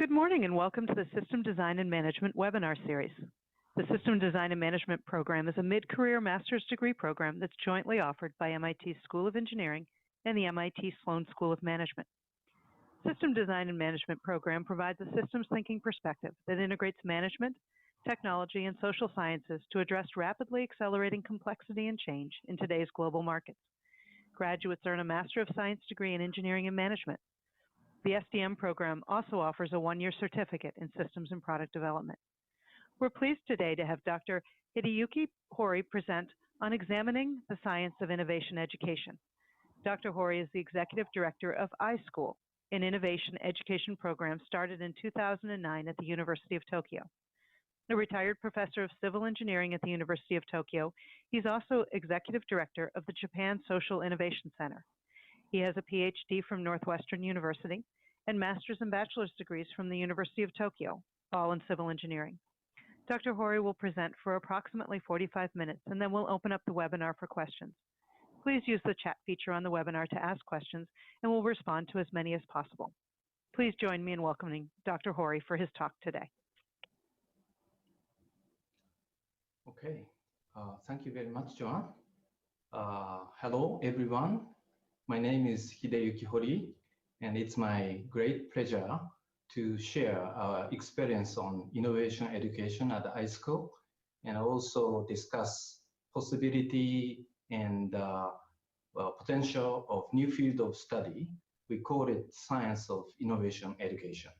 Good morning and welcome to the System Design and Management webinar series. The System Design and Management program is a mid-career master's degree program that's jointly offered by MIT School of Engineering and the MIT Sloan School of Management. System Design and Management program provides a systems thinking perspective that integrates management, technology, and social sciences to address rapidly accelerating complexity and change in today's global markets. Graduates earn a Master of Science degree in Engineering and Management. The SDM program also offers a one-year certificate in systems and product development. We're pleased today to have Dr. Hideyuki Horii present on examining the science of innovation education. Dr. Horii is the Executive Director of i.school, an innovation education program started in 2009 at the University of Tokyo. A retired professor of civil engineering at the University of Tokyo, he's also Executive Director of the Japan Social Innovation Center. He has a PhD from Northwestern University and master's and bachelor's degrees from the University of Tokyo, all in civil engineering. Dr. Horii will present for approximately 45 minutes, and then we'll open up the webinar for questions. Please use the chat feature on the webinar to ask questions, and we'll respond to as many as possible. Please join me in welcoming Dr. Horii for his talk today. Okay, thank you very much, Joanne. Hello, everyone. My name is Hideyuki Horii, and it's my great pleasure to share our experience on innovation education at i.school and also discuss possibility and potential of new field of study. We call it science of innovation education.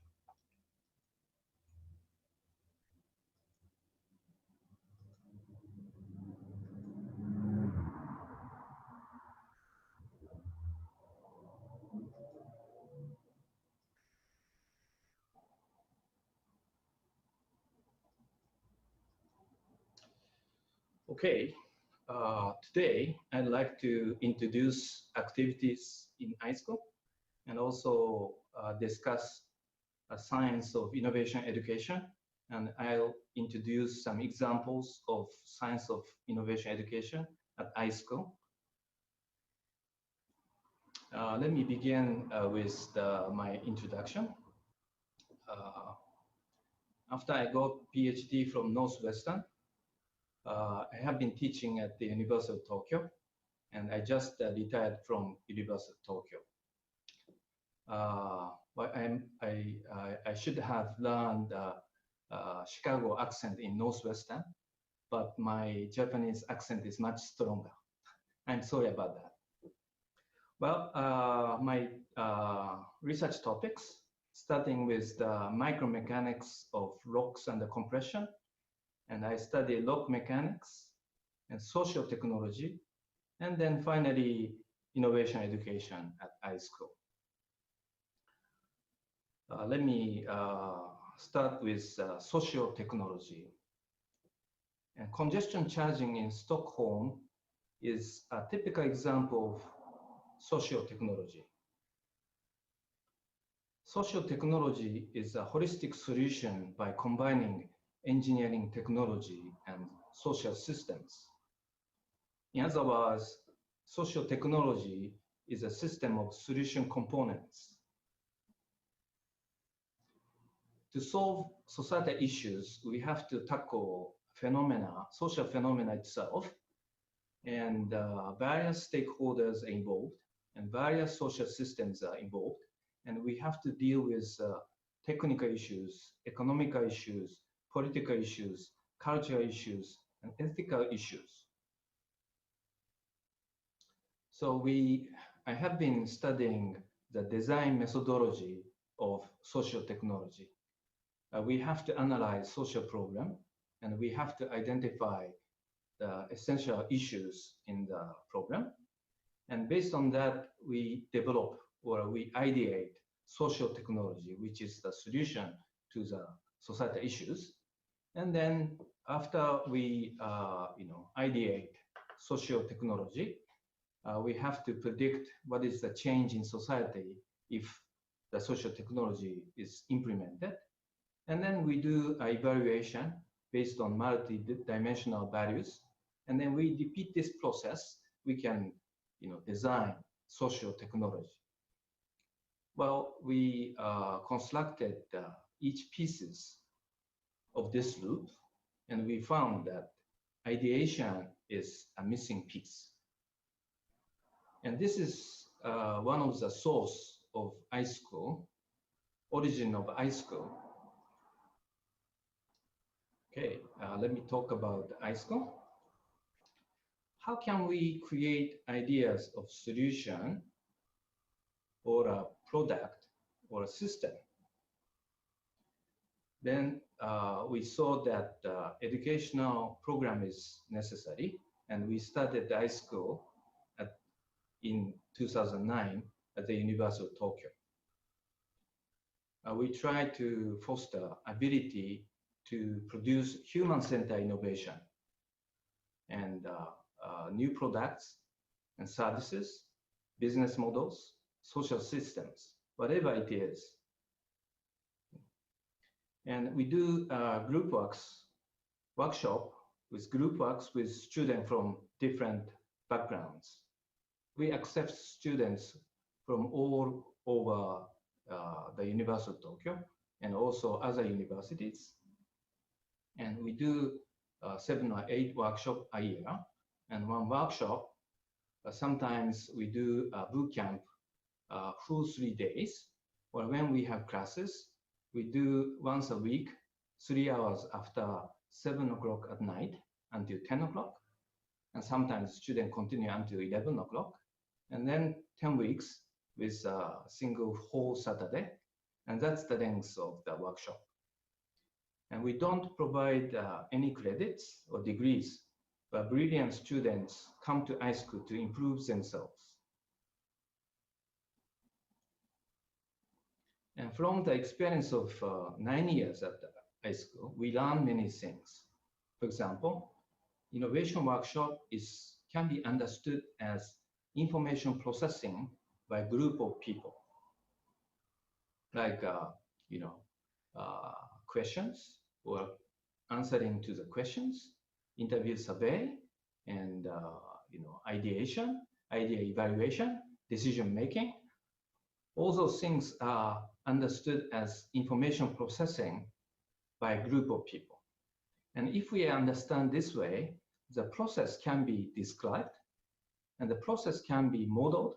Okay, today I'd like to introduce activities in i.school and also discuss a science of innovation education, and I'll introduce some examples of science of innovation education at i.school. Let me begin with my introduction. After I got PhD from Northwestern, I have been teaching at the University of Tokyo, and I just retired from University of Tokyo. But I should have learned Chicago accent in Northwestern, but my Japanese accent is much stronger. I'm sorry about that. Well, my research topics, starting with the micromechanics of rocks under compression, and I study rock mechanics and social technology, and then finally innovation education at i.school. Let me start with social technology. And congestion charging in Stockholm is a typical example of social technology. Social technology is a holistic solution by combining engineering technology and social systems. In other words, social technology is a system of solution components. To solve societal issues, we have to tackle phenomena, social phenomena itself, and various stakeholders are involved, and various social systems are involved, and we have to deal with technical issues, economical issues, political issues, cultural issues, and ethical issues. So I have been studying the design methodology of social technology. We have to analyze social problem, and we have to identify the essential issues in the problem. And based on that, we develop or we ideate social technology, which is the solution to the societal issues. And then after we ideate social technology, we have to predict what is the change in society if the social technology is implemented. And then we do an evaluation based on multi-dimensional values. And then we repeat this process. We can design social technology. Well, we constructed each pieces of this loop, and we found that ideation is a missing piece. And this is one of the source of i.school, origin of i.school. Okay, let me talk about i.school. How can we create ideas of solution or a product or a system? Then we saw that educational program is necessary, and we started i.school in 2009 at the University of Tokyo. We try to foster ability to produce human-centered innovation and new products and services, business models, social systems, whatever it is. And we do group workshop with group works with students from different backgrounds. We accept students from all over the University of Tokyo and also other universities. And we do 7 or 8 workshops a year. And one workshop, sometimes we do a boot camp full 3 days, or when we have classes, we do once a week, 3 hours after 7 o'clock at night until 10 o'clock. And sometimes students continue until 11 o'clock. And then 10 weeks with a single whole Saturday. And that's the length of the workshop. And we don't provide any credits or degrees, but brilliant students come to i.school to improve themselves. And from the experience of 9 years at i.school, we learn many things. For example, innovation workshop can be understood as information processing by a group of people, like questions or answering to the questions, interview survey, and ideation, idea evaluation, decision making. All those things are understood as information processing by a group of people. And if we understand this way, the process can be described, and the process can be modeled,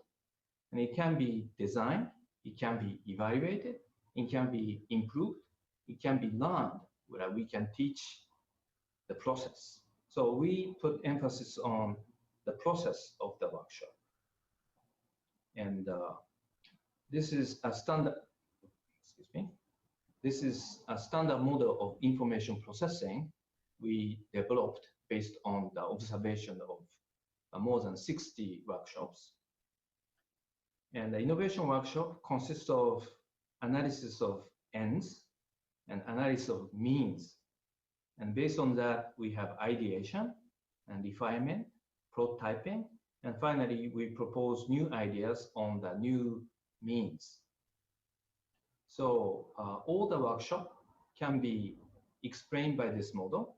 and it can be designed, it can be evaluated, it can be improved, it can be learned, where we can teach the process. So we put emphasis on the process of the workshop. And this is a standard, this is a standard model of information processing we developed based on the observation of more than 60 workshops. And the innovation workshop consists of analysis of ends and analysis of means. And based on that, we have ideation and refinement, prototyping, and finally, we propose new ideas on the new means. So all the workshop can be explained by this model.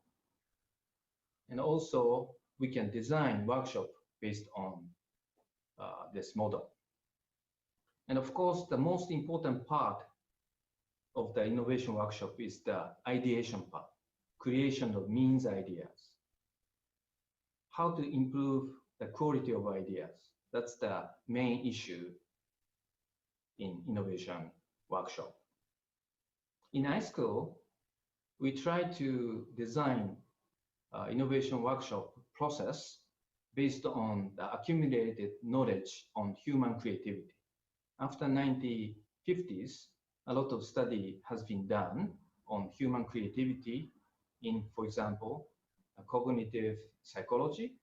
And also, we can design workshop based on this model. And of course, the most important part of the innovation workshop is the ideation part, creation of means ideas. How to improve the quality of ideas. That's the main issue in innovation workshop. In i.school, we try to design innovation workshop process based on the accumulated knowledge on human creativity. After 1950s, a lot of study has been done on human creativity in, for example, cognitive psychology,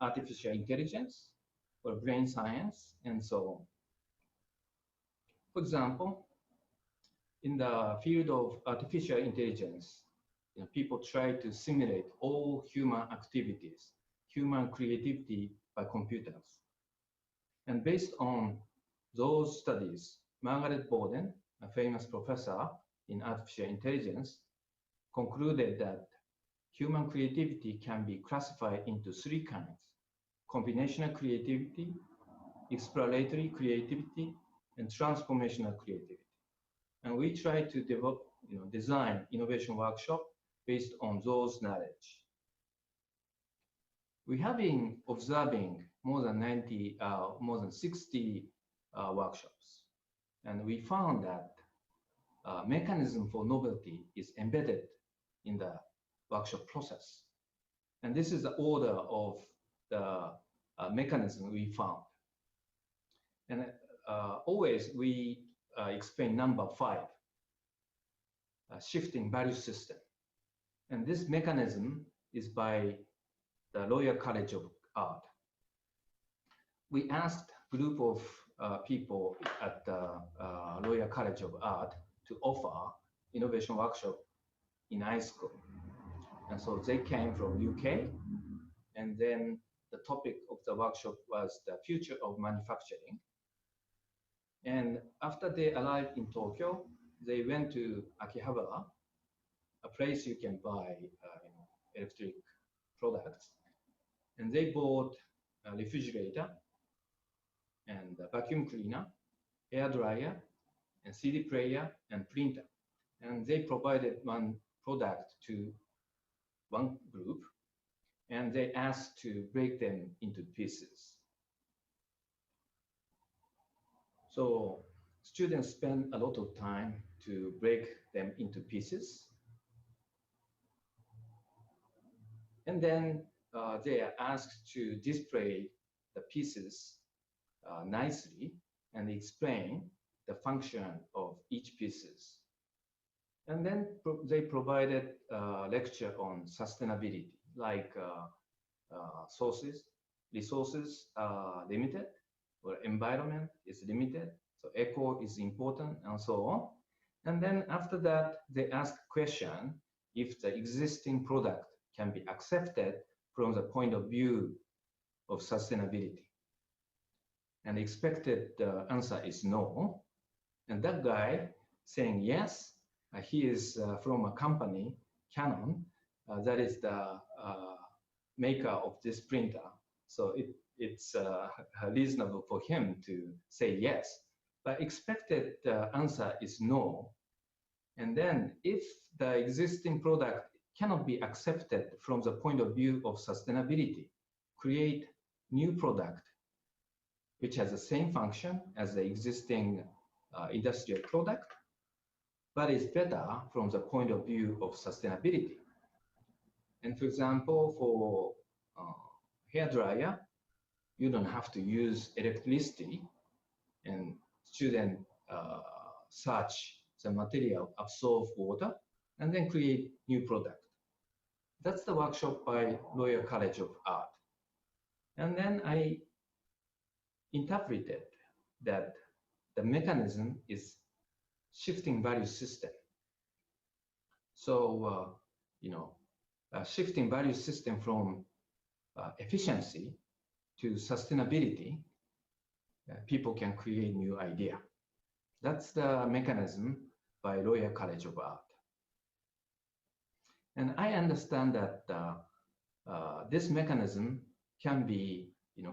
artificial intelligence, or brain science, and so on. For example, in the field of artificial intelligence, people try to simulate all human activities, human creativity by computers. And based on those studies, Margaret Borden, a famous professor in artificial intelligence, concluded that human creativity can be classified into 3 kinds: combinational creativity, exploratory creativity, and transformational creativity. And we try to develop, design innovation workshop based on those knowledge. We have been observing more than 60 workshops, and we found that mechanism for novelty is embedded in the workshop process. And this is the order of the mechanism we found. And always we explain number 5, shifting value system. And this mechanism is by the Royal College of Art. We asked a group of people at the Royal College of Art to offer innovation workshop in i.school. And so they came from UK, and then the topic of the workshop was the future of manufacturing. And after they arrived in Tokyo, they went to Akihabara, a place you can buy electric products. And they bought a refrigerator and a vacuum cleaner, hair dryer, and CD player and printer. And they provided one product to one group, and they asked to break them into pieces. So students spend a lot of time to break them into pieces. And then they are asked to display the pieces nicely and explain the function of each pieces. And then they provided a lecture on sustainability, like resources are limited, or environment is limited, so eco is important, and so on. And then after that, they asked a question if the existing product can be accepted from the point of view of sustainability. And the expected answer is no. And that guy saying yes, he is from a company, Canon, that is the maker of this printer. So it's reasonable for him to say yes. But expected answer is no. And then if the existing product cannot be accepted from the point of view of sustainability, create new product which has the same function as the existing industrial product, but is better from the point of view of sustainability. And for example, for hair dryer, you don't have to use electricity, and students search the material, absorb water, and then create new product. That's the workshop by Royal College of Art. And then I interpreted that the mechanism is shifting value system. So, shifting value system from efficiency to sustainability, people can create new idea. That's the mechanism by Royal College of Art. And I understand that this mechanism can be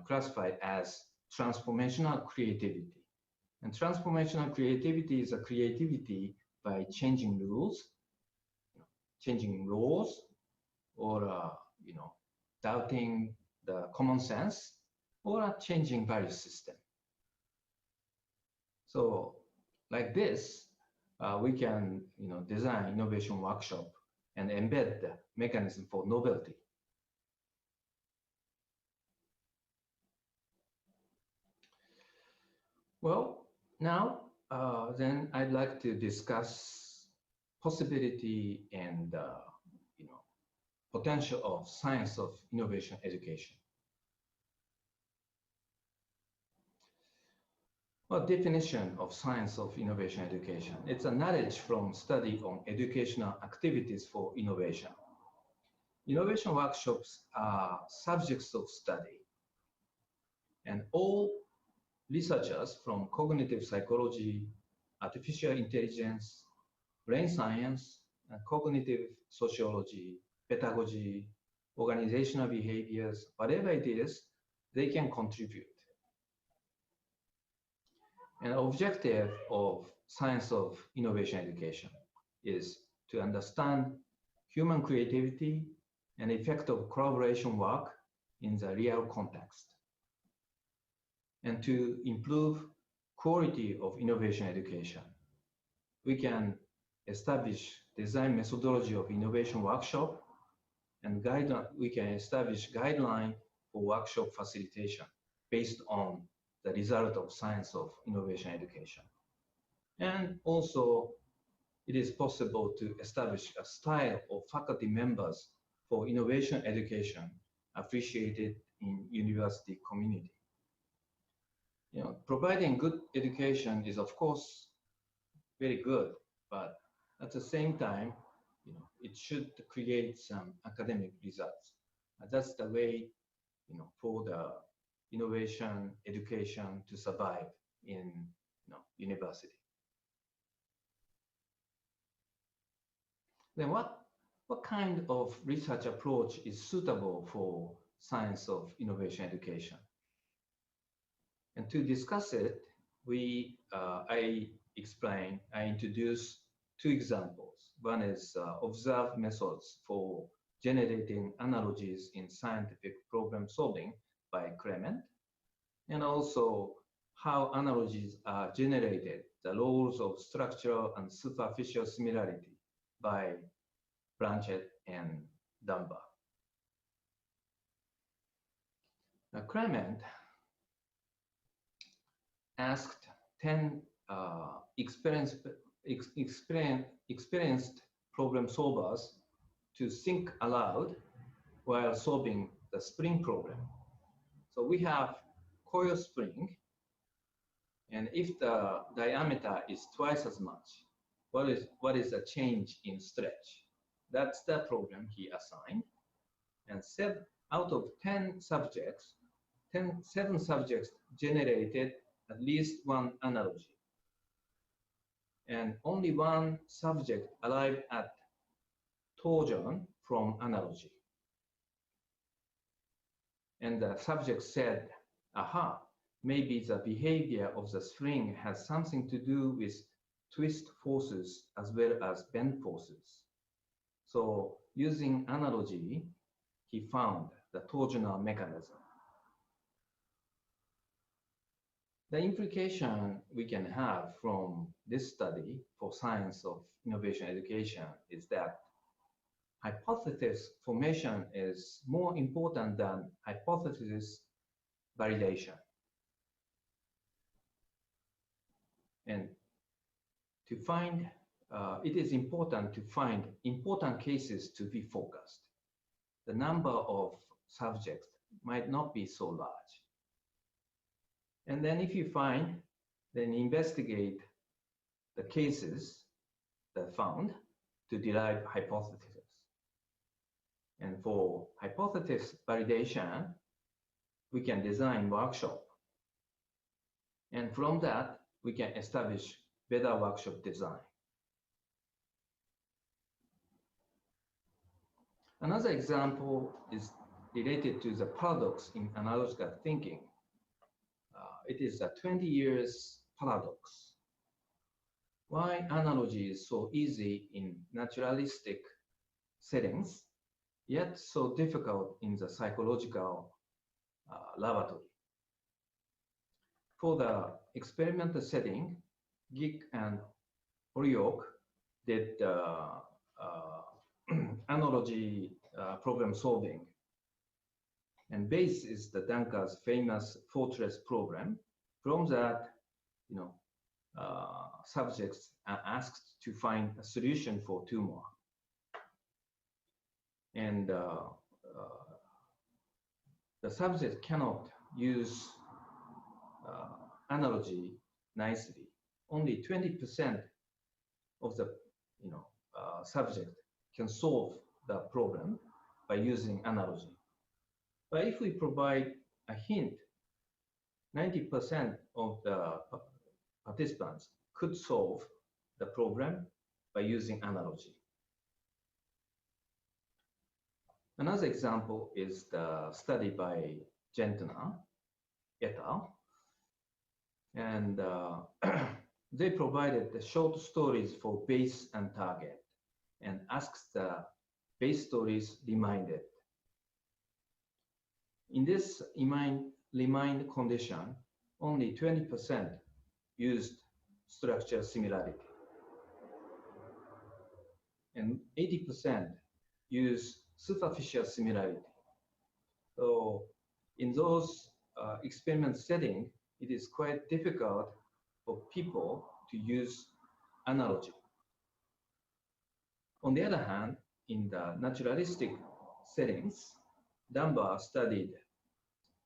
classified as transformational creativity. And transformational creativity is a creativity by changing rules, changing laws, or doubting the common sense, or changing value system. So like this, we can design innovation workshop and embed the mechanism for novelty. Well, now then I'd like to discuss possibility and potential of science of innovation education. Well, definition of science of innovation education. It's a knowledge from study on educational activities for innovation. Innovation workshops are subjects of study, and all researchers from cognitive psychology, artificial intelligence, brain science, and cognitive sociology, pedagogy, organizational behaviors, whatever it is, they can contribute. An objective of science of innovation education is to understand human creativity and effect of collaboration work in the real context, and to improve quality of innovation education. We can establish design methodology of innovation workshop and we can establish guideline for workshop facilitation based on the result of science of innovation education. And also, it is possible to establish a style of faculty members for innovation education appreciated in university community. Providing good education is, of course, very good, but at the same time, it should create some academic results. That's the way, for the innovation education to survive in university. Then what kind of research approach is suitable for science of innovation education? And to discuss it, I introduce two examples. One is observed methods for generating analogies in scientific problem solving by Clement, and also how analogies are generated, the roles of structural and superficial similarity by Blanchett and Dunbar. Now, Clement asked 10 experienced problem solvers to think aloud while solving the spring problem. So we have coil spring, and if the diameter is twice as much, what is the change in stretch? That's the problem he assigned. And out of 10 subjects, 7 subjects generated at least one analogy. And only one subject arrived at torsion from analogy. And the subject said, aha, maybe the behavior of the spring has something to do with twist forces as well as bend forces. So using analogy, he found the torsional mechanism. The implication we can have from this study for science of innovation education is that hypothesis formation is more important than hypothesis validation. And to find, it is important to find important cases to be focused. The number of subjects might not be so large. And then if you find, then investigate the cases that found to derive hypotheses. And for hypothesis validation, we can design workshop. And from that, we can establish better workshop design. Another example is related to the paradox in analogical thinking. It is a 20 years paradox. Why analogy is so easy in naturalistic settings, yet so difficult in the psychological laboratory? For the experimental setting, Geek and Horii did analogy problem solving. And base is the Dunker's famous fortress program. From that, subjects are asked to find a solution for tumor. And the subject cannot use analogy nicely. Only 20% of the subject can solve the problem by using analogy. But if we provide a hint, 90% of the participants could solve the problem by using analogy. Another example is the study by Gentner et al. And they provided the short stories for base and target and asked the base stories reminded. In this remind condition, only 20% used structure similarity, and 80% use superficial similarity. So in those experiment setting, it is quite difficult for people to use analogy. On the other hand, in the naturalistic settings, Dunbar studied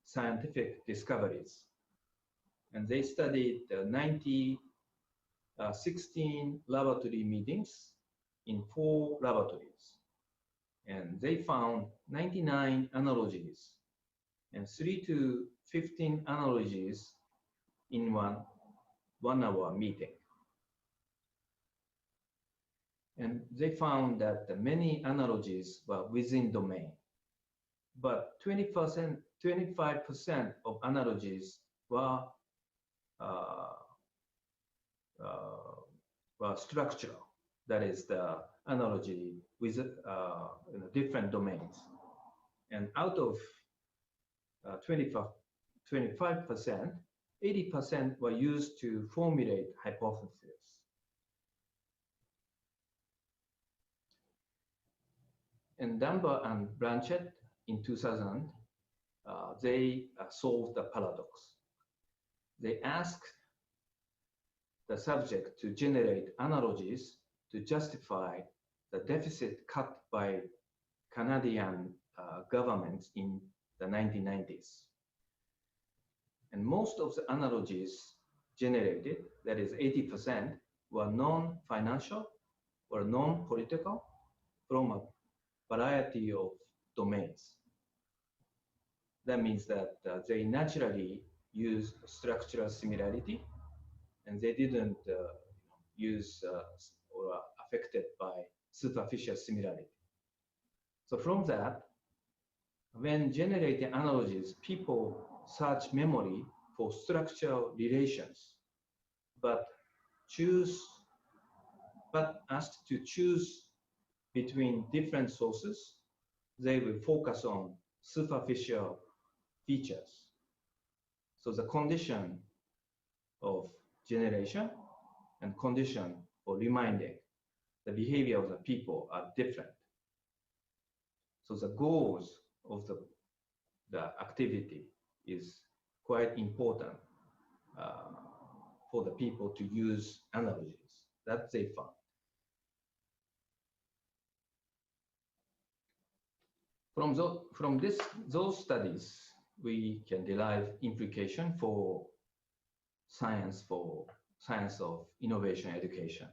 scientific discoveries, and they studied 16 laboratory meetings in 4 laboratories, and they found 99 analogies and 3 to 15 analogies in one hour meeting. And they found that many analogies were within domain, but 25% of analogies were structural. That is the analogy with different domains. And out of 25%, 80% were used to formulate hypotheses. And Dunbar and Blanchett in 2000, they solved the paradox. They asked the subject to generate analogies to justify the deficit cut by Canadian governments in the 1990s. And most of the analogies generated, that is 80%, were non-financial or non-political from a variety of domains. That means that they naturally use structural similarity, and they didn't use or are affected by superficial similarity. So from that, when generating analogies, people search memory for structural relations, but asked to choose between different sources, they will focus on superficial features. So the condition of generation and condition for reminding the behavior of the people are different. So the goals of the activity is quite important for the people to use analogies that they found. From those studies, we can derive implication for science of innovation education.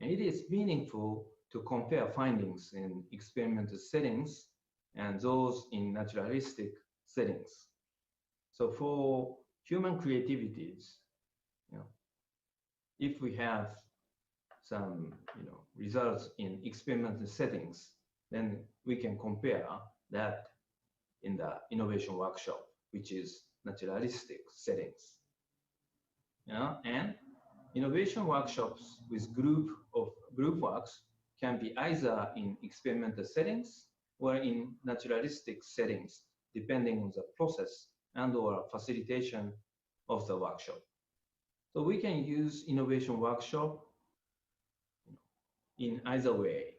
And it is meaningful to compare findings in experimental settings and those in naturalistic settings. So for human creativities, if we have some results in experimental settings, then we can compare that in the innovation workshop, which is naturalistic settings. And innovation workshops with group works can be either in experimental settings or in naturalistic settings, depending on the process and/or facilitation of the workshop. So we can use innovation workshop in either way,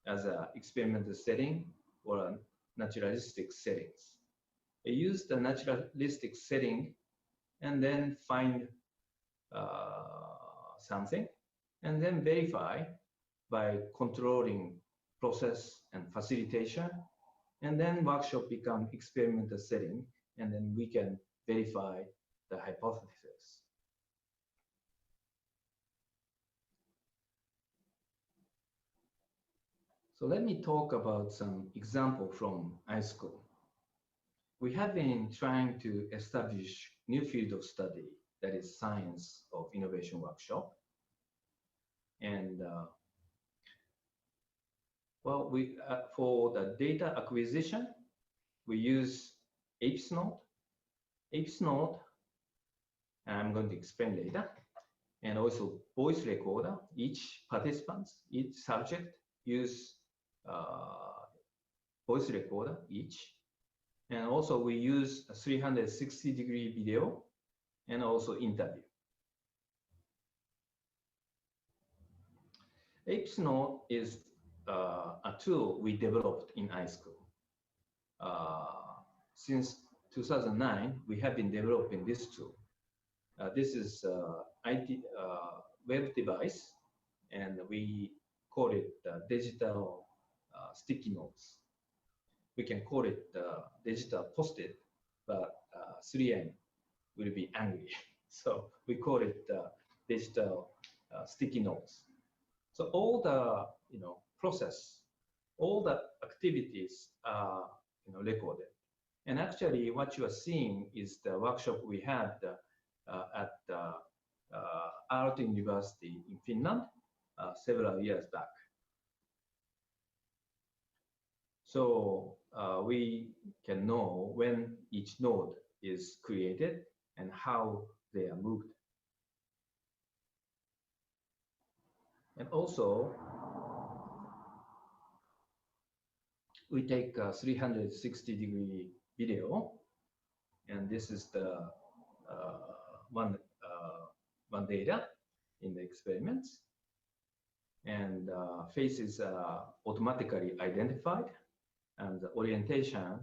as an experimental setting or a naturalistic settings. I use the naturalistic setting and then find something and then verify by controlling process and facilitation, and then workshop become experimental setting, and then we can verify the hypothesis. So let me talk about some example from i.school. We have been trying to establish new field of study, that is science of innovation workshop. And for the data acquisition, we use Apes Node. Apes Node And I'm going to explain later. And also voice recorder. Each participants, each subject use voice recorder each. And also we use a 360-degree video and also interview. i.school is a tool we developed in i.school. Since 2009, we have been developing this tool. This is IT web device, and we call it digital sticky notes. We can call it digital post-it, but 3M will be angry. So we call it digital sticky notes. So all the process, all the activities are recorded. And actually, what you are seeing is the workshop we had at Aalto University in Finland several years back. So we can know when each node is created and how they are moved. And also, we take a 360-degree video, and this is the one data in the experiments. And faces are automatically identified, and the orientation,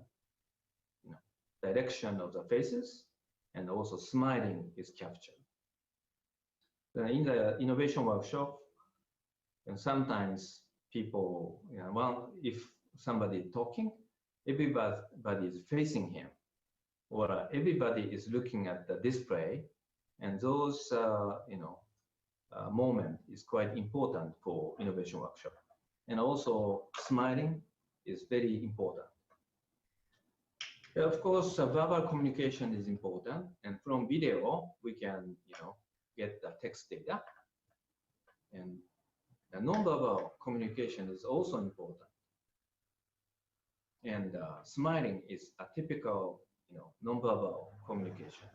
direction of the faces, and also smiling is captured. Then in the innovation workshop, and sometimes people, if somebody is talking, everybody is facing him, or everybody is looking at the display, and those moment is quite important for innovation workshop. And also smiling is very important. Of course, verbal communication is important, and from video we can get the text data, and the nonverbal communication is also important. And smiling is a typical nonverbal communication.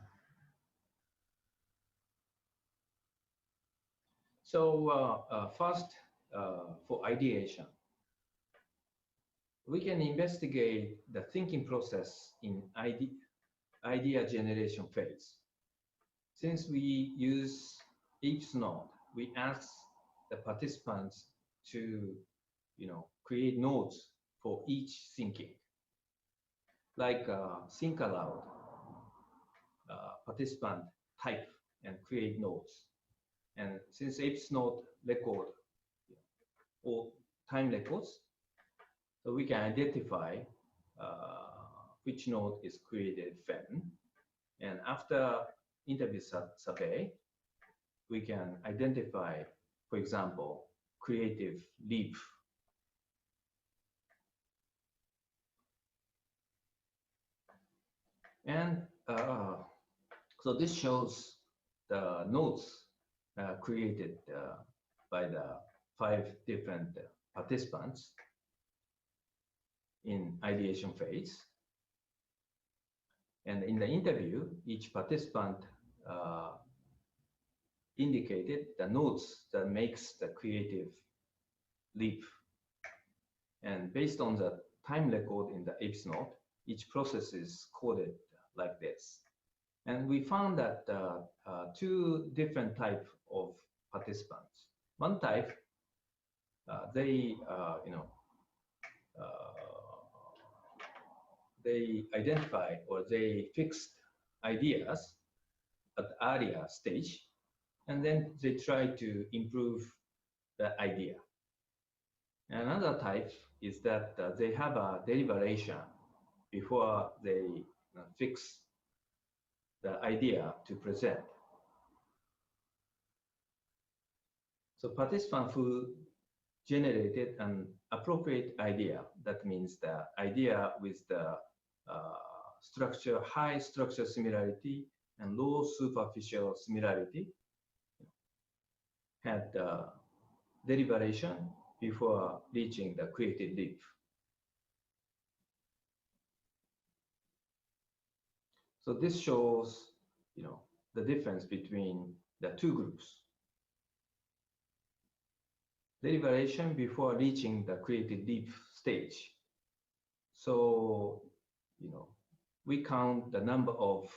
So first, for ideation, we can investigate the thinking process in idea generation phase. Since we use each node, we ask the participants to create nodes for each thinking. Like think aloud, participant type and create nodes. And since each node record or time records, so we can identify which node is created when. And after interview survey, we can identify, for example, creative leap. And so this shows the nodes created by the 5 different participants in ideation phase. And in the interview, each participant indicated the nodes that makes the creative leap. And based on the time record in the apes node, each process is coded like this. And we found that 2 different types of participants. One type, they identify or they fixed ideas at the earlier stage, and then they try to improve the idea. Another type is that they have a deliberation before they fix the idea to present. So participant who generated an appropriate idea, that means the idea with the structure, high structure similarity and low superficial similarity, had deliberation before reaching the creative leap. So this shows, the difference between the two groups. Deliberation before reaching the creative leap stage. So, we count the number of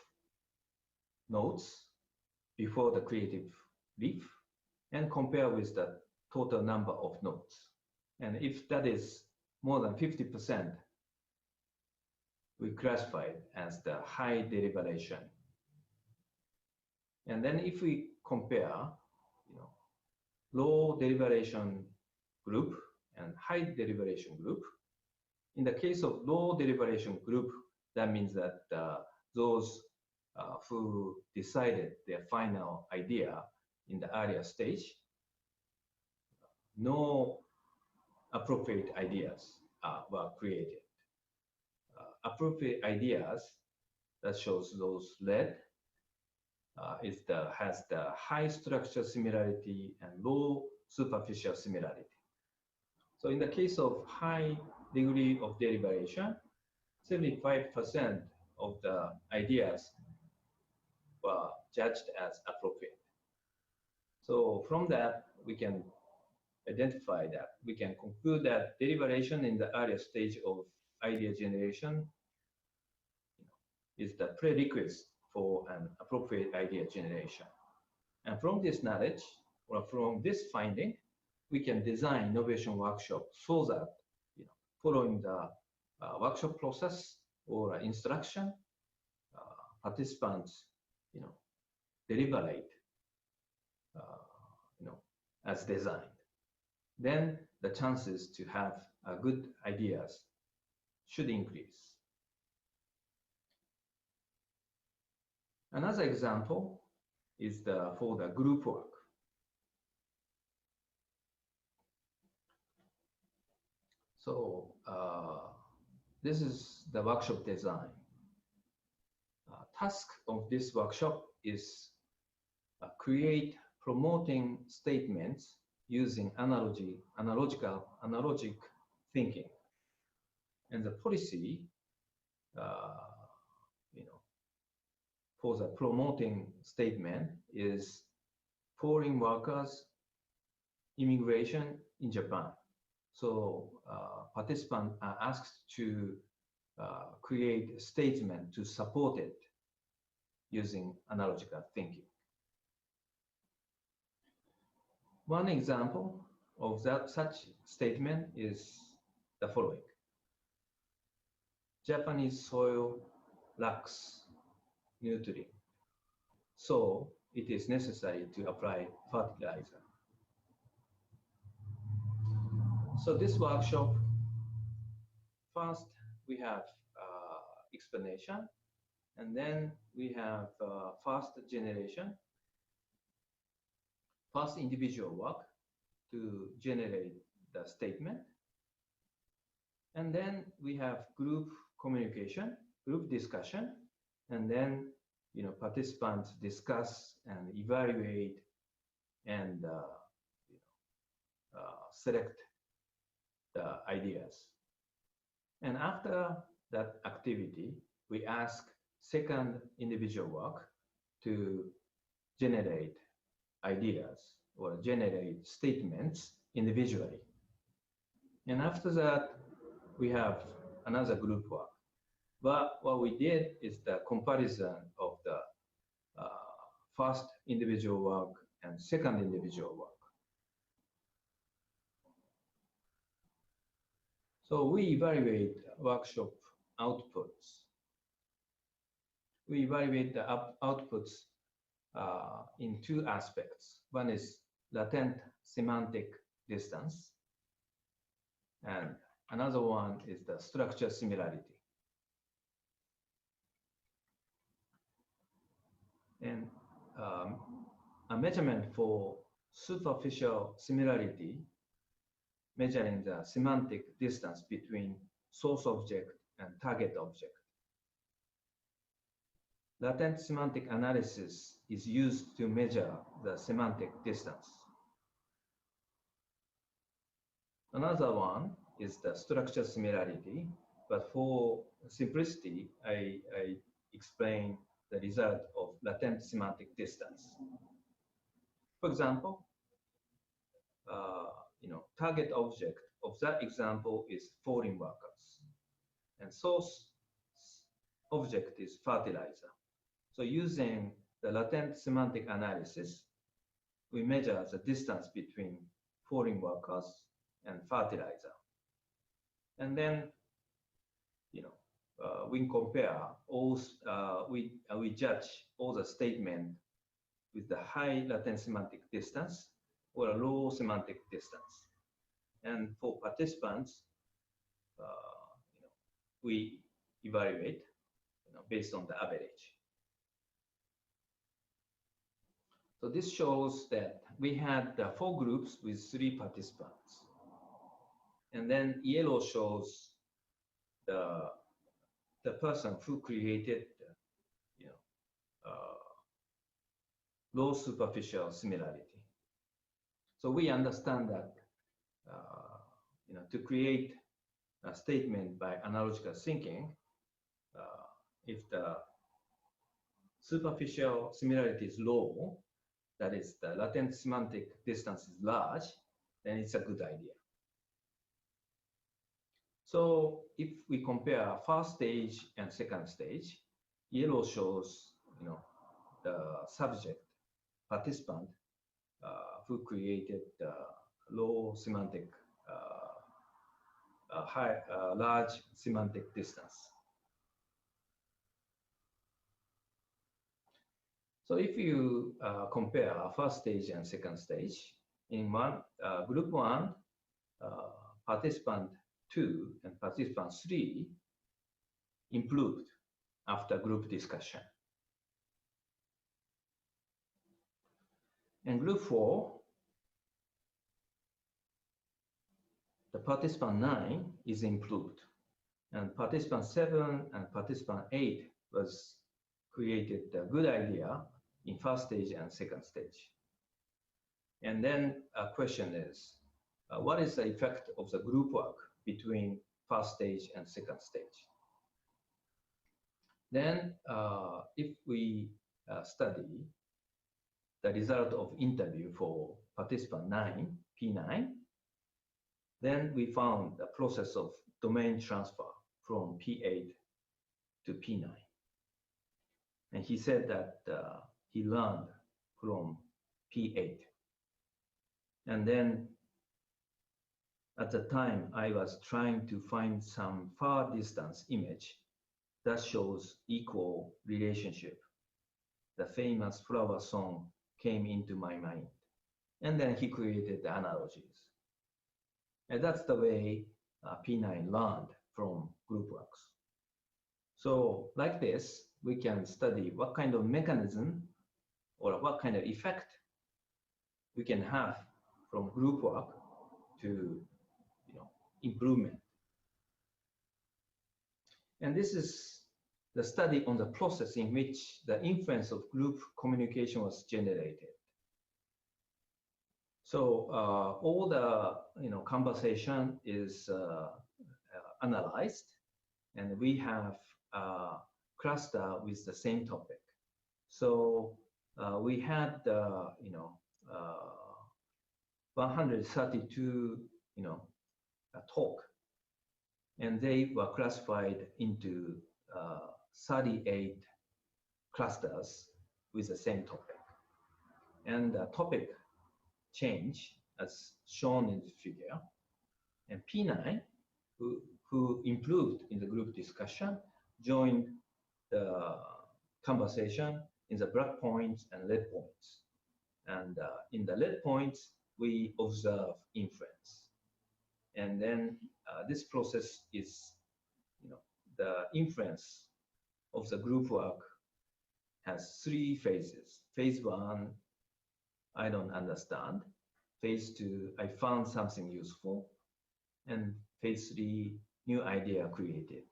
notes before the creative leap and compare with the total number of notes. And if that is more than 50%, we classify it as the high deliberation. And then if we compare, low deliberation group and high deliberation group, in the case of low deliberation group, that means that those who decided their final idea in the earlier stage, no appropriate ideas were created. Appropriate ideas, that shows those red, has the high structure similarity and low superficial similarity. So in the case of high degree of deliberation, 75% of the ideas were judged as appropriate. So from that, we can identify that. We can conclude that deliberation in the earlier stage of idea generation is the prerequisite for an appropriate idea generation. And from this knowledge, or from this finding, we can design innovation workshop so that, following the workshop process or instruction, participants, deliberate, as designed. Then the chances to have good ideas should increase. Another example is for the group work. So this is the workshop design. Task of this workshop is create promoting statements using analogic thinking. And the policy, for the promoting statement is foreign workers, immigration in Japan. So participants are asked to create a statement to support it using analogical thinking. One example of such statement is the following. Japanese soil lacks nutrient, so it is necessary to apply fertilizer. So this workshop, first we have explanation, and then we have first generation, first individual work to generate the statement. And then we have group communication, group discussion, and then participants discuss and evaluate and select the ideas. And after that activity, we ask second individual work to generate ideas or generate statements individually. And after that, we have another group work. But what we did is the comparison of the first individual work and second individual work. So we evaluate workshop outputs. We evaluate the outputs in two aspects. One is latent semantic distance, and another one is the structure similarity. And a measurement for superficial similarity, measuring the semantic distance between source object and target object. Latent semantic analysis is used to measure the semantic distance. Another one is the structure similarity, but for simplicity, I explain the result of latent semantic distance. For example, target object of that example is foreign workers, and source object is fertilizer. So using the latent semantic analysis, we measure the distance between foreign workers and fertilizer. And then, we compare all, we judge all the statements with the high latent semantic distance or a low semantic distance. And for participants, we evaluate based on the average. So this shows that we had 4 groups with 3 participants. And then yellow shows the person who created low superficial similarity. So we understand that to create a statement by analogical thinking, if the superficial similarity is low, that is, the latent semantic distance is large, then it's a good idea. So if we compare first stage and second stage, yellow shows the subject participant who created low semantic, large semantic distance. So if you compare first stage and second stage, in group 1, participant 2 and participant 3 improved after group discussion. In group 4, the participant 9 is improved, and participant 7 and participant 8 was created a good idea in first stage and second stage. And then a question is, what is the effect of the group work between first stage and second stage? Then if we study the result of interview for participant 9, P9, then we found the process of domain transfer from P8 to P9. And he said that he learned from P8. And then at the time, I was trying to find some far distance image that shows equal relationship. The famous flower song came into my mind. And then he created the analogies. And that's the way P9 learned from group works. So like this, we can study what kind of mechanism or what kind of effect we can have from group work to improvement. And this is the study on the process in which the influence of group communication was generated. So all the conversation is analyzed, and we have a cluster with the same topic. So we had 132 talk, and they were classified into 38 clusters with the same topic. And the topic change as shown in the figure. And P9, who improved in the group discussion, joined the conversation in the black points and red points. And in the red points, we observe inference. And then this process is, the inference of the group work has 3 phases. Phase 1, I don't understand. Phase 2, I found something useful. And phase 3, new idea created.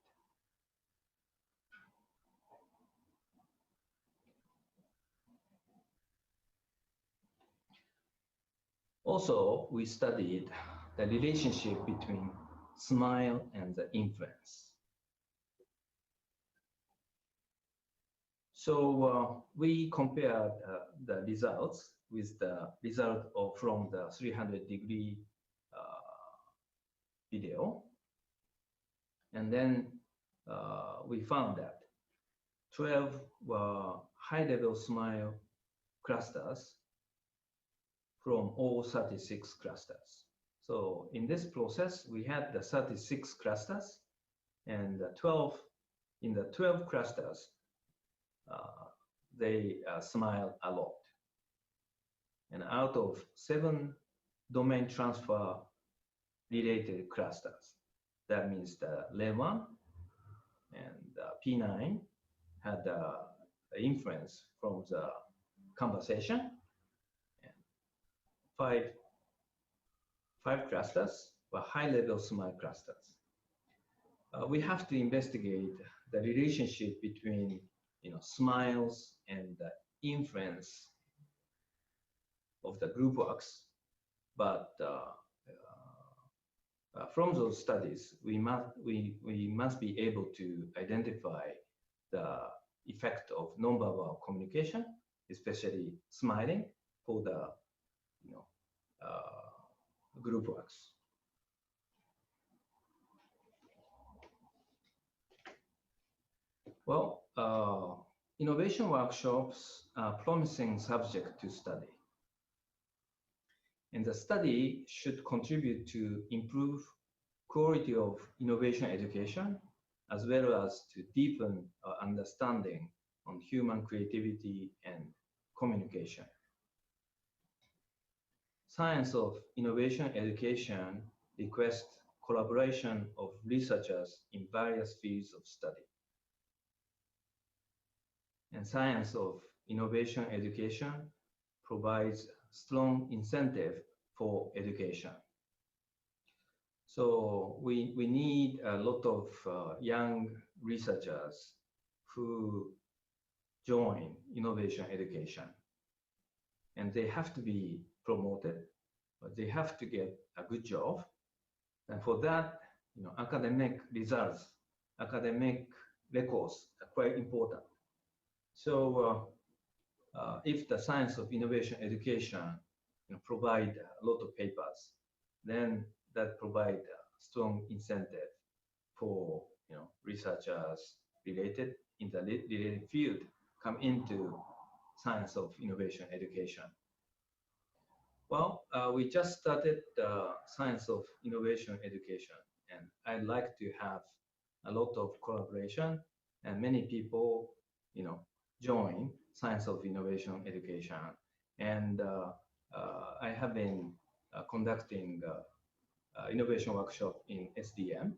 Also, we studied the relationship between smile and the inference. So we compared the results with the result from the 300-degree video. And then we found that 12 were high-level smile clusters from all 36 clusters. So in this process, we had the 36 clusters, and in the 12 clusters, they smile a lot. And out of 7 domain transfer related clusters, that means the LEM1 and P9 had the influence from the conversation, and five clusters were high-level smile clusters. We have to investigate the relationship between smiles and the influence of the group works, but from those studies, we must be able to identify the effect of nonverbal communication, especially smiling, for the group works. Well, innovation workshops are a promising subject to study. And the study should contribute to improve quality of innovation education, as well as to deepen our understanding on human creativity and communication. Science of innovation education requests collaboration of researchers in various fields of study. And science of innovation education provides strong incentive for education. So we need a lot of young researchers who join innovation education. And they have to be promoted, but they have to get a good job. And for that, academic results, academic records are quite important. So if the science of innovation education provide a lot of papers, then that provide a strong incentive for researchers related in the related field come into science of innovation education. Well, we just started the science of innovation education, and I'd like to have a lot of collaboration and many people join science of innovation education. And I have been conducting innovation workshop in SDM,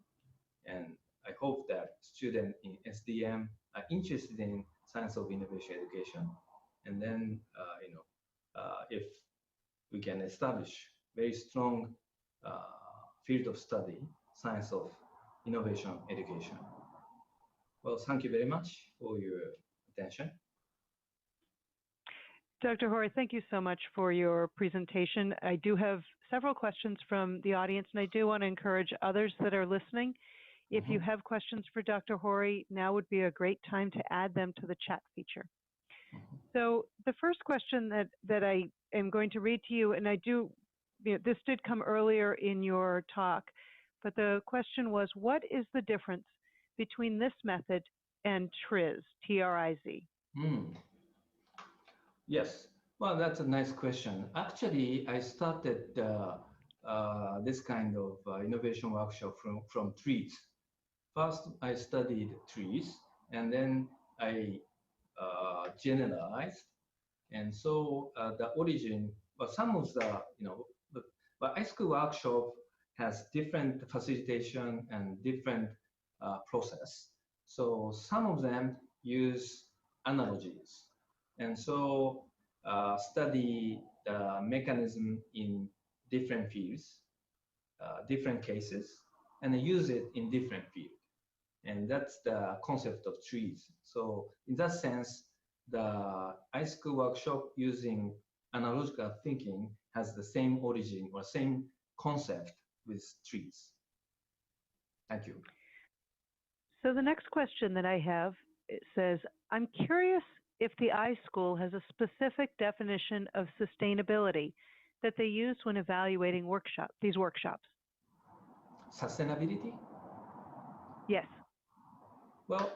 and I hope that students in SDM are interested in science of innovation education. And then, if we can establish very strong field of study, science of innovation education. Well, thank you very much for your attention. Dr. Horii, thank you so much for your presentation. I do have several questions from the audience, and I do want to encourage others that are listening. If you have questions for Dr. Horii, now would be a great time to add them to the chat feature. So the first question that I am going to read to you, and this did come earlier in your talk, but the question was, what is the difference between this method and TRIZ, T-R-I-Z? Yes, well, that's a nice question. Actually, I started this kind of innovation workshop from trees. First, I studied trees, and then I generalized. And so the origin, but some of the, but i.school workshop has different facilitation and different process. So some of them use analogies. And so study the mechanism in different fields, different cases, and use it in different fields. And that's the concept of trees. So in that sense, the i.school workshop using analogical thinking has the same origin or same concept with trees. Thank you. So the next question that I have it says, I'm curious if the iSchool has a specific definition of sustainability that they use when evaluating these workshops. Sustainability? Yes. Well,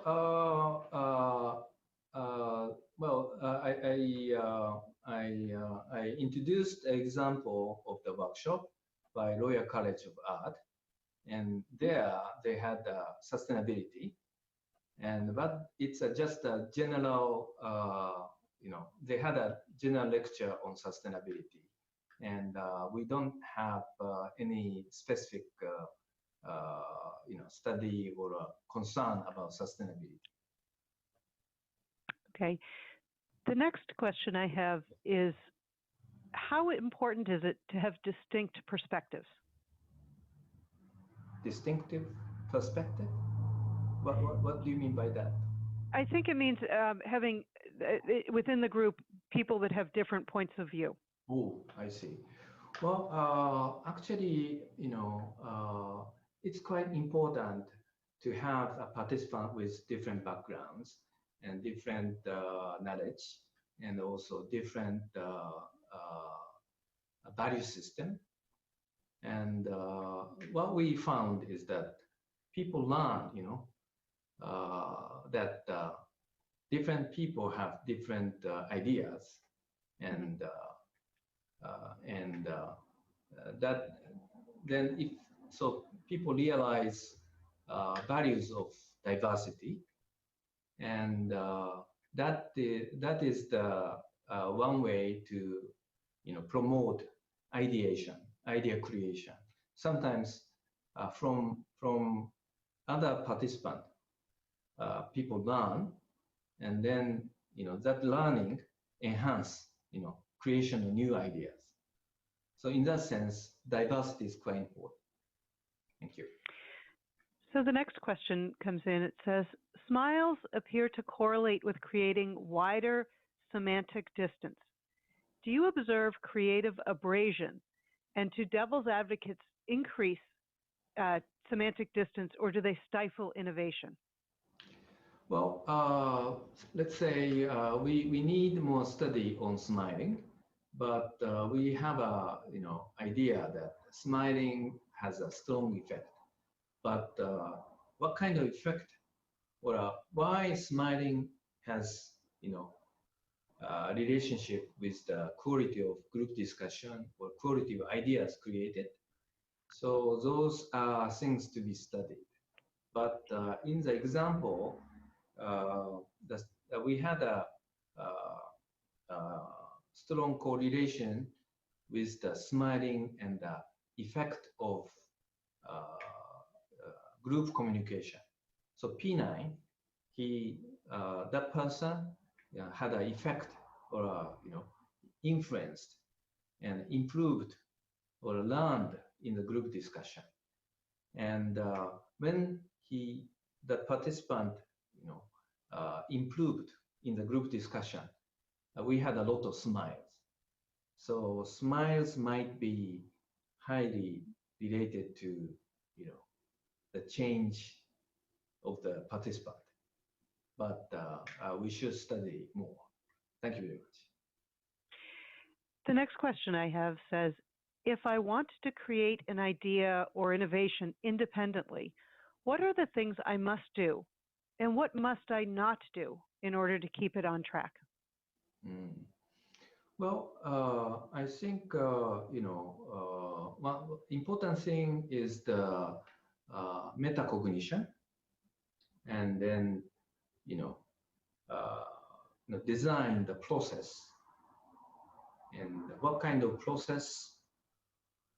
I introduced an example of the workshop by Royal College of Art, and there they had sustainability, but it's just a general, they had a general lecture on sustainability, and we don't have any specific study or concern about sustainability. Okay. The next question I have is, how important is it to have distinct perspectives? Distinctive perspective? What do you mean by that? I think it means having within the group people that have different points of view. Oh, I see. Well, actually, it's quite important to have a participant with different backgrounds and different knowledge, and also different value system. And what we found is that people learn, that different people have different ideas, and that then if so, people realize values of diversity, and that is the one way to promote idea creation. Sometimes from other participants, people learn, and then that learning enhance creation of new ideas. So in that sense, diversity is quite important. Thank you. So the next question comes in. It says, smiles appear to correlate with creating wider semantic distance. Do you observe creative abrasion, and do devil's advocates increase semantic distance, or do they stifle innovation? Well, let's say we need more study on smiling, but we have a idea that smiling has a strong effect. But what kind of effect, or why smiling has relationship with the quality of group discussion or quality of ideas created? So those are things to be studied. But in the example, we had a strong correlation with the smiling and the effect of group communication. So P9, that person had an effect, or influenced and improved or learned in the group discussion. And when the participant improved in the group discussion, we had a lot of smiles. So smiles might be highly related to the change of the participant, but we should study more. Thank you very much. The next question I have says, if I want to create an idea or innovation independently, what are the things I must do, and what must I not do in order to keep it on track? Well, I think one important thing is the metacognition, and then design the process, and what kind of process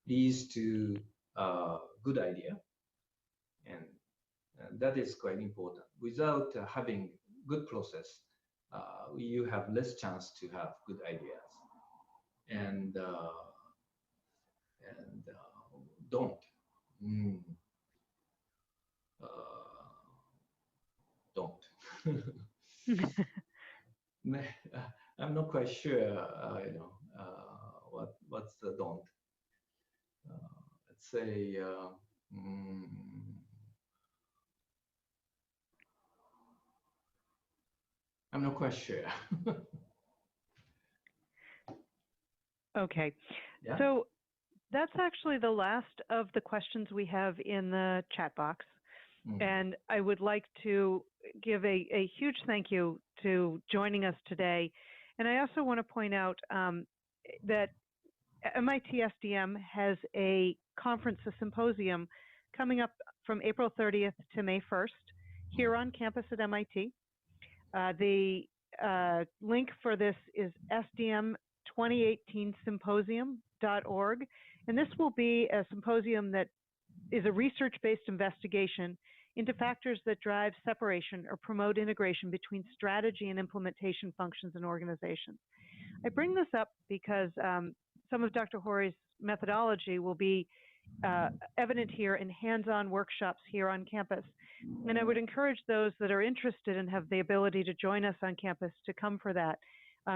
leads to a good idea, and that is quite important. Without having good process, you have less chance to have good ideas, and don't. Don't. I'm not quite sure, what's the don't. Let's say, I'm not quite sure. Okay. Yeah. So that's actually the last of the questions we have in the chat box. And I would like to give a huge thank you to joining us today. And I also want to point out that MIT SDM has a conference, a symposium, coming up from April 30th to May 1st here on campus at MIT. The link for this is sdm2018symposium.org. And this will be a symposium that is a research-based investigation into factors that drive separation or promote integration between strategy and implementation functions in organizations. I bring this up because some of Dr. Horii's methodology will be evident here in hands-on workshops here on campus. And I would encourage those that are interested and have the ability to join us on campus to come for that.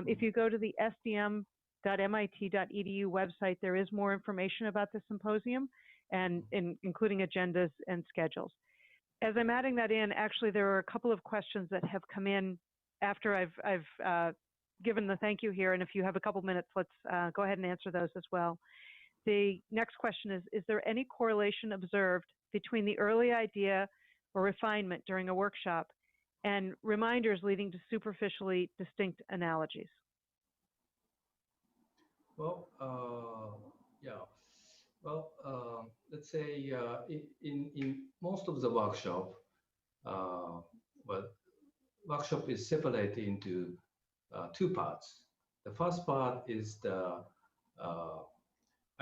If you go to the sdm.mit.edu website, there is more information about the symposium, and including agendas and schedules. As I'm adding that in, actually, there are a couple of questions that have come in after I've given the thank you here, and if you have a couple minutes, let's go ahead and answer those as well. The next question is there any correlation observed between the early idea or refinement during a workshop and reminders leading to superficially distinct analogies? Well, yeah. Well, let's say in most of the workshop, workshop is separated into two parts. The first part is the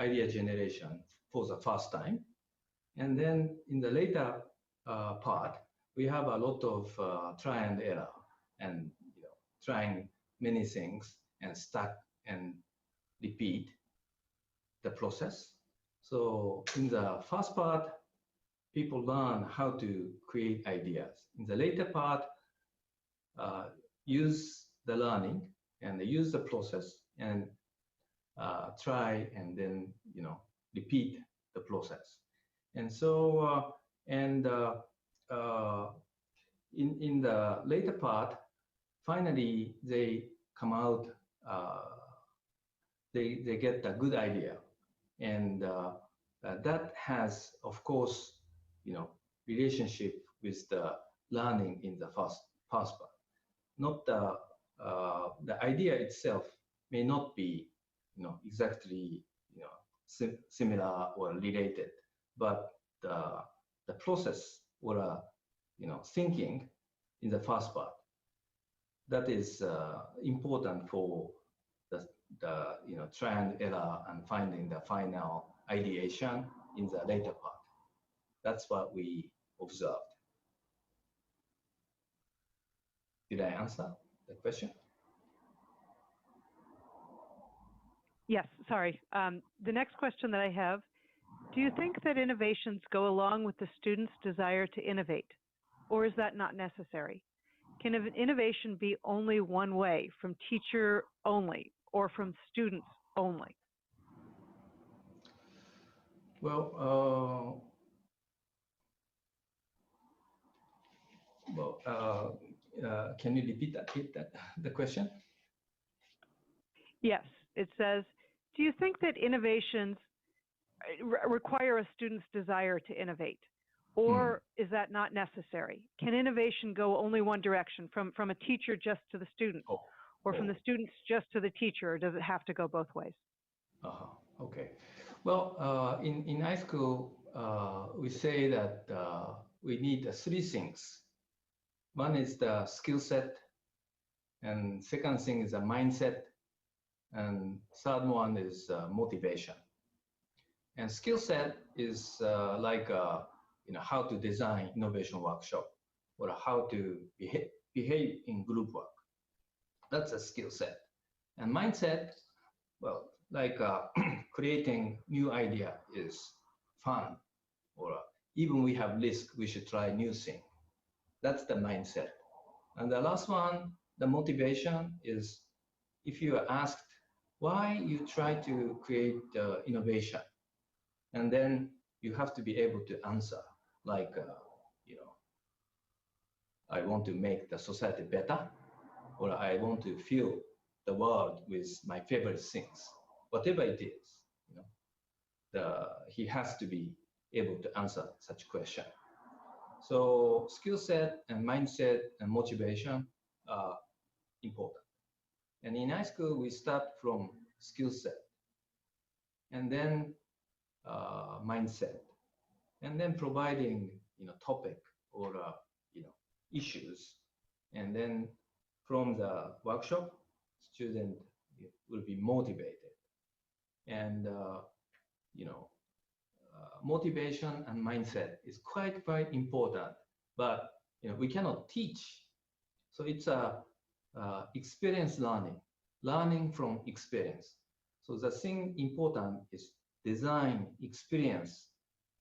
idea generation for the first time. And then in the later part, we have a lot of try and error and trying many things and start and repeat the process. So in the first part, people learn how to create ideas. In the later part, use the learning and use the process and try and then repeat the process. And so in the later part, finally they come out. They get a good idea, and that has, of course, relationship with the learning in the first part. Not the idea itself may not be exactly similar or related, but the process or thinking in the first part, that is important for the try and error and finding the final ideation in the later part. That's what we observed. Did I answer the question? Yes, sorry. The next question that I have, do you think that innovations go along with the student's desire to innovate, or is that not necessary? Can an innovation be only one way, from teacher only, or from students only? Well, can you repeat the question? Yes, it says, do you think that innovations require a student's desire to innovate, or is that not necessary? Can innovation go only one direction, from a teacher just to the student, or from the students just to the teacher, or does it have to go both ways? Okay. Well, in i.school, we say that we need three things. One is the skill set, and second thing is a mindset, and third one is motivation. And skill set is like how to design innovation workshop, or how to behave in group work. That's a skill set. And mindset, well, like creating new idea is fun, or even we have risk, we should try new thing. That's the mindset. And the last one, the motivation, is if you are asked why you try to create innovation, and then you have to be able to answer, like I want to make the society better, or I want to fill the world with my favorite things, whatever it is, he has to be able to answer such question. So skill set and mindset and motivation are important. And in i.school, we start from skill set, and then mindset, and then providing topic or issues, and then from the workshop, student will be motivated, and motivation and mindset is quite important, but we cannot teach. So it's a experience learning from experience. So the thing important is design experience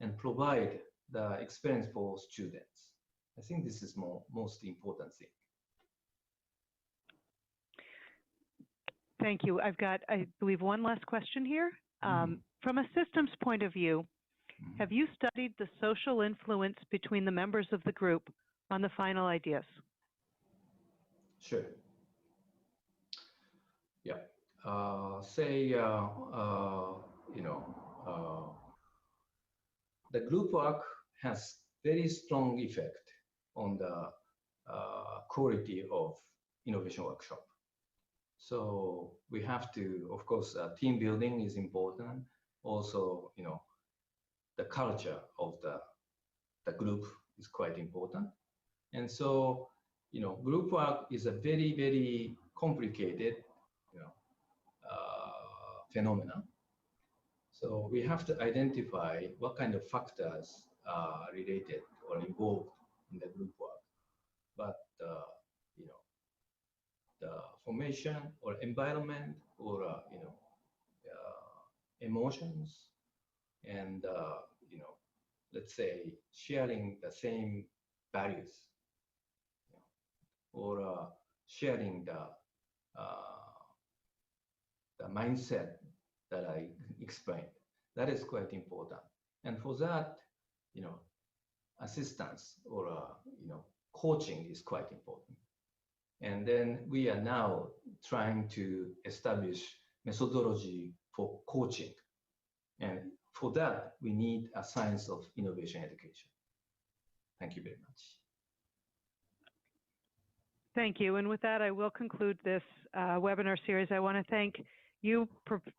and provide the experience for students. I think this is most important thing. Thank you. I've got, I believe, one last question here. From a systems point of view, have you studied the social influence between the members of the group on the final ideas? Sure. Yeah. The group work has very strong effect on the quality of innovation workshop. So we have to, of course, team building is important. Also, the culture of the group is quite important. And so, group work is a very, very complicated, phenomena. So we have to identify what kind of factors are related or involved in the group work. But, the formation or environment or, emotions and, let's say sharing the same values, or sharing the mindset that I explained. That is quite important. And for that, assistance or, coaching is quite important. And then we are now trying to establish methodology for coaching. And for that, we need a science of innovation education. Thank you very much. Thank you. And with that, I will conclude this webinar series. I want to thank you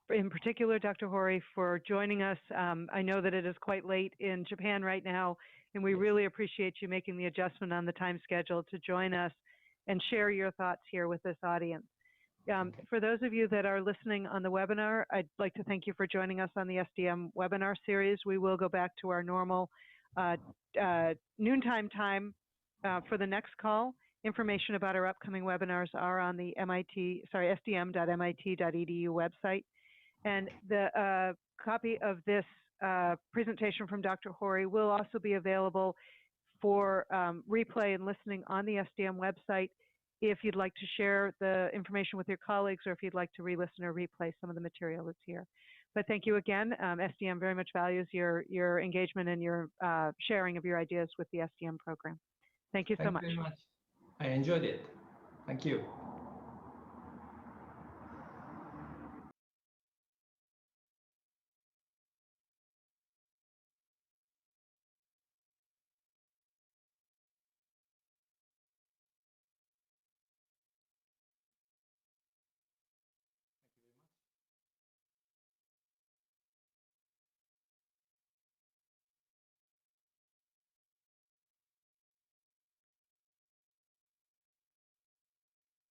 in particular, Dr. Horii, for joining us. I know that it is quite late in Japan right now, and we really appreciate you making the adjustment on the time schedule to join us and share your thoughts here with this audience. For those of you that are listening on the webinar, I'd like to thank you for joining us on the SDM webinar series. We will go back to our normal noontime time for the next call. Information about our upcoming webinars are on the sdm.mit.edu website. And the copy of this presentation from Dr. Horii will also be available for replay and listening on the SDM website if you'd like to share the information with your colleagues, or if you'd like to re-listen or replay some of the material that's here. But thank you again. SDM very much values your engagement and your sharing of your ideas with the SDM program. Thank you so much. Thank you very much. I enjoyed it. Thank you.